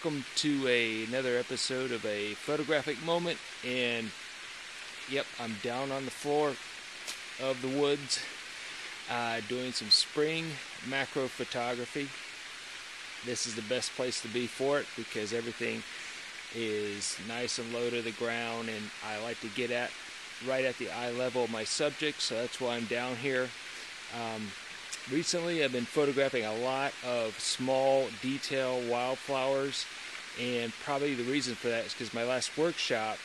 welcome to another episode of a photographic moment. And yep, I'm down on the floor of the woods doing some spring macro photography. This is the best place to be for it because everything is nice and low to the ground, and I like to get right at the eye level of my subject, so that's why I'm down here. Recently I've been photographing a lot of small detail wildflowers, and probably the reason for that is because my last workshop,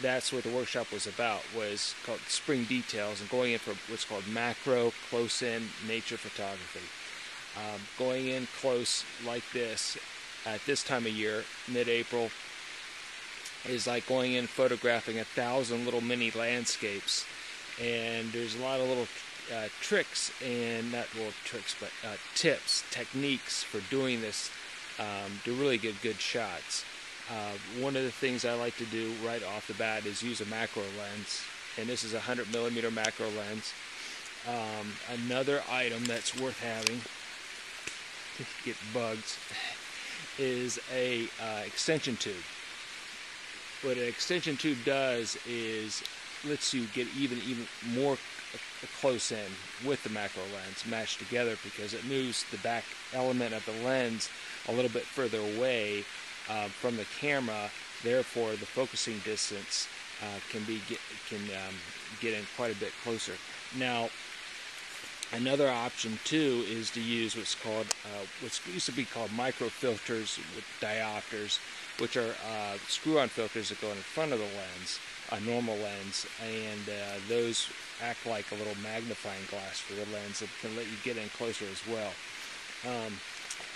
that's what the workshop was about, was called spring details and going in for what's called macro close-in nature photography. Going in close like this at this time of year, mid-April, is like going in photographing 1,000 little mini landscapes, and there's a lot of little tricks, and not little tricks, but tips, techniques for doing this to really get good shots. One of the things I like to do right off the bat is use a macro lens, and this is a 100mm macro lens. Another item that's worth having to get bugs is a extension tube. What an extension tube does is lets you get even more close in with the macro lens matched together, because it moves the back element of the lens a little bit further away from the camera. Therefore, the focusing distance can get in quite a bit closer. Now, another option too is to use what's used to be called micro filters with diopters, which are screw-on filters that go in front of the lens, a normal lens, and those act like a little magnifying glass for the lens and can let you get in closer as well.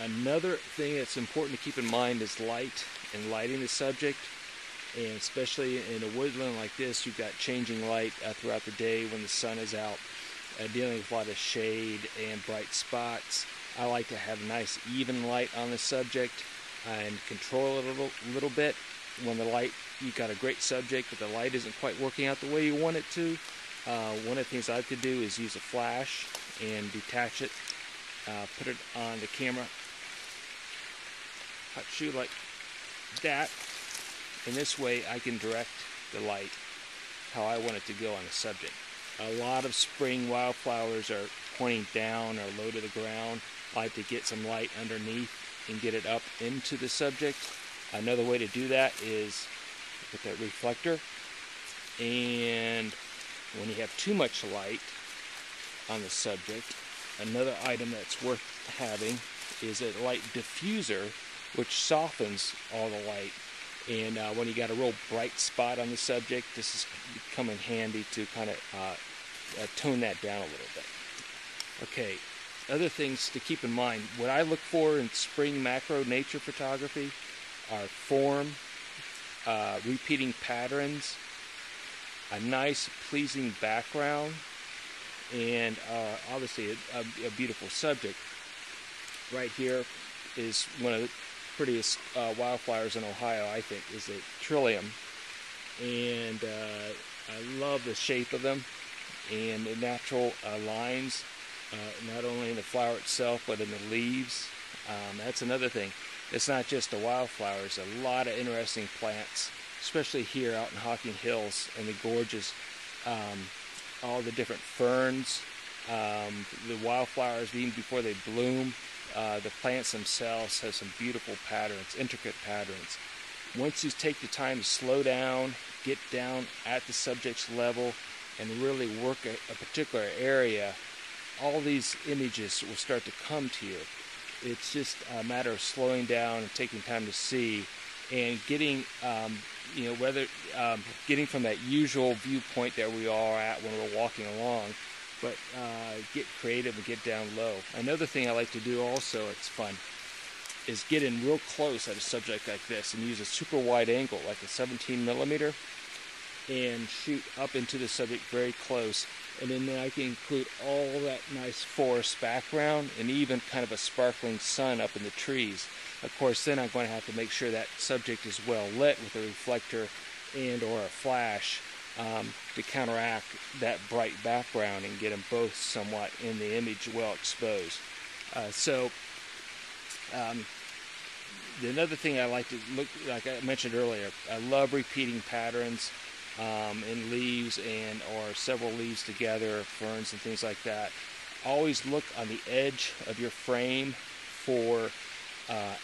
Another thing that's important to keep in mind is light and lighting the subject, and especially in a woodland like this, you've got changing light throughout the day when the sun is out, dealing with a lot of shade and bright spots. I like to have nice even light on the subject and control it a little bit. When the light, you've got a great subject, but the light isn't quite working out the way you want it to, one of the things I like to do is use a flash and detach it, put it on the camera, hot shoe like that, and this way I can direct the light how I want it to go on the subject. A lot of spring wildflowers are pointing down or low to the ground. I like to get some light underneath and get it up into the subject. Another way to do that is with that reflector, and when you have too much light on the subject, another item that's worth having is a light diffuser, which softens all the light. And when you got a real bright spot on the subject, this is coming handy to kind of tone that down a little bit. Okay, other things to keep in mind. What I look for in spring macro nature photography are form, repeating patterns, a nice pleasing background, and obviously a beautiful subject. Right here is one of the prettiest wildflowers in Ohio, I think, is the trillium, and I love the shape of them and the natural lines, not only in the flower itself but in the leaves. That's another thing. It's not just the wildflowers, a lot of interesting plants, especially here out in Hocking Hills, and the gorgeous, all the different ferns, the wildflowers even before they bloom. The plants themselves have some beautiful patterns, intricate patterns. Once you take the time to slow down, get down at the subject's level, and really work a particular area, all these images will start to come to you. It's just a matter of slowing down and taking time to see, and getting, getting from that usual viewpoint that we all are at when we're walking along, but get creative and get down low. Another thing I like to do also, it's fun, is get in real close at a subject like this and use a super wide angle, like a 17mm, and shoot up into the subject very close. And then I can include all that nice forest background and even kind of a sparkling sun up in the trees. Of course, then I'm going to have to make sure that subject is well lit with a reflector and or a flash to counteract that bright background and get them both somewhat in the image well exposed. Another thing I like to look, like I mentioned earlier, I love repeating patterns in leaves or several leaves together, ferns and things like that. Always look on the edge of your frame for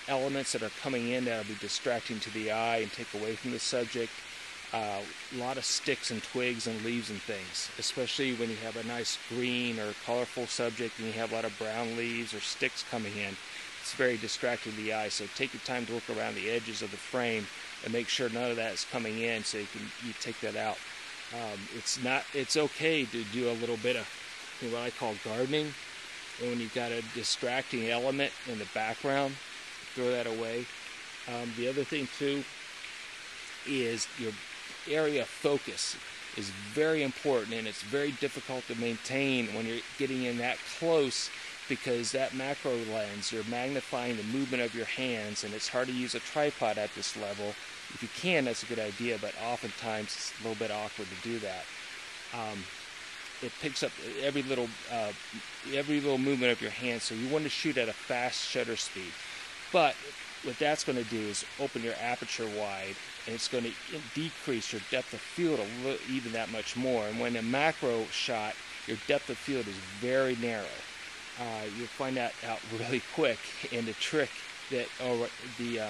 elements that are coming in that will be distracting to the eye and take away from the subject. A lot of sticks and twigs and leaves and things, especially when you have a nice green or colorful subject and you have a lot of brown leaves or sticks coming in. It's very distracting to the eye, so take your time to look around the edges of the frame and make sure none of that is coming in, so you take that out. It's okay to do a little bit of what I call gardening, and when you've got a distracting element in the background, throw that away. The other thing too is your area of focus is very important, and it's very difficult to maintain when you're getting in that close, because that macro lens, you're magnifying the movement of your hands, and it's hard to use a tripod at this level. If you can, that's a good idea, but oftentimes it's a little bit awkward to do that. It picks up every little movement of your hand, so you want to shoot at a fast shutter speed. But what that's going to do is open your aperture wide, and it's going to decrease your depth of field even that much more. And when a macro shot, your depth of field is very narrow. You'll find that out really quick. And the trick that, or the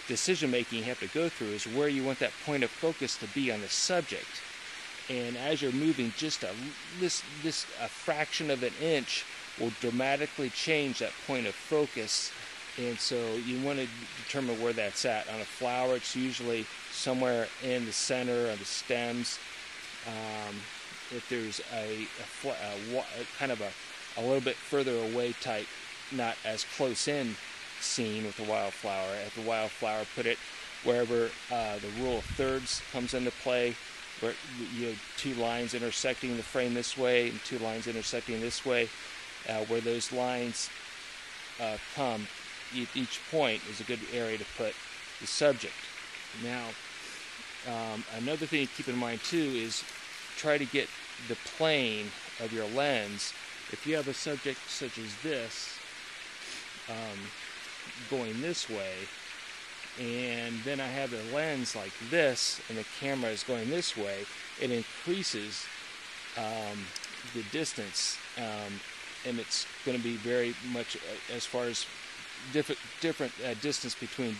decision making you have to go through, is where you want that point of focus to be on the subject. And as you're moving, just a fraction of an inch will dramatically change that point of focus. And so you want to determine where that's at. On a flower, it's usually somewhere in the center of the stems. If there's a kind of a little bit further away type, not as close in scene with the wildflower. At the wildflower, put it wherever the rule of thirds comes into play, where you have two lines intersecting the frame this way and two lines intersecting this way. Where those lines come, each point is a good area to put the subject. Now, another thing to keep in mind too is try to get the plane of your lens. If you have a subject such as this going this way, and then I have the lens like this and the camera is going this way, it increases the distance, and it's going to be very much as far as different distance between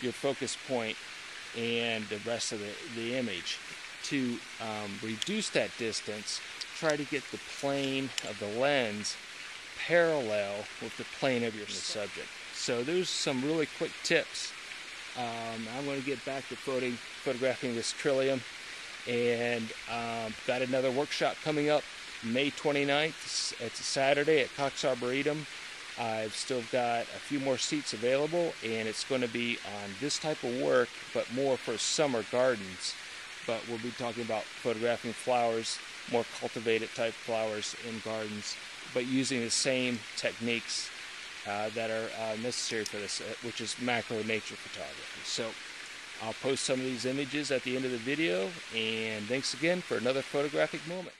your focus point and the rest of the image. To reduce that distance, try to get the plane of the lens parallel with the plane of your subject. So there's some really quick tips. I'm going to get back to photographing this trillium, and got another workshop coming up May 29th. It's a Saturday at Cox Arboretum. I've still got a few more seats available, and it's going to be on this type of work, but more for summer gardens. But we'll be talking about photographing flowers, more cultivated type flowers in gardens, but using the same techniques that are necessary for this, which is macro nature photography. So I'll post some of these images at the end of the video, and thanks again for another photographic moment.